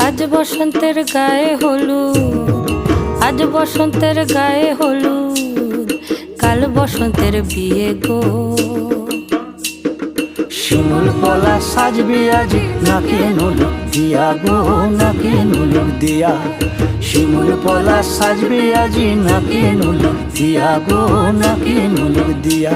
আজ বসন্তের গায়ে হলুদ, আজ বসন্তের গায়ে হলুদ, কাল বসন্তের বিয়ে গো। শিমুল পলা সাজবে আজি নাকে নুলুক দিয়া গো, নাকে নুলুক দিয়া। শিমুল পলা সাজবে আজি নাকে নুলুক দিয়া গো, নাকে নুলুক দিয়া।